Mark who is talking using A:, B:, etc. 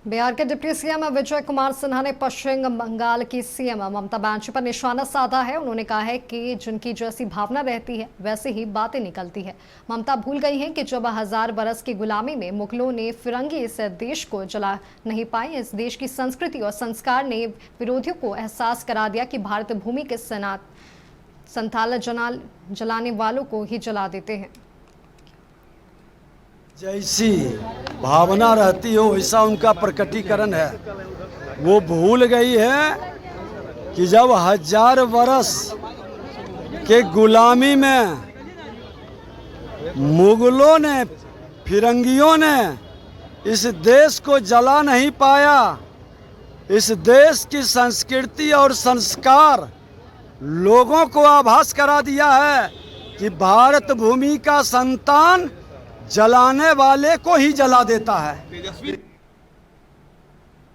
A: बिहार के deputy CM Vijay Kumar Sinha ने पश्चिम बंगाल की सीएम ममता बनर्जी पर निशाना साधा है। उन्होंने कहा है कि जिनकी जैसी भावना रहती है वैसे ही बातें निकलती है। ममता भूल गई हैं कि जब 1000 बरस की गुलामी में मुगलों ने फिरंगी इस देश को जला नहीं पाए। इस देश की संस्कृति और संस्कार ने विरोधियों को एहसास करा दिया कि भारत भूमि के संथाल जलाने वालों को ही जला देते हैं।
B: जैसी भावना रहती हो वैसा उनका प्रकटीकरण है। वो भूल गई है कि जब 1000 वर्ष के गुलामी में मुगलों ने, फिरंगियों ने इस देश को जला नहीं पाया। इस देश की संस्कृति और संस्कार लोगों को आभास करा दिया है कि भारत भूमि का संतान जलाने वाले को ही जला देता है।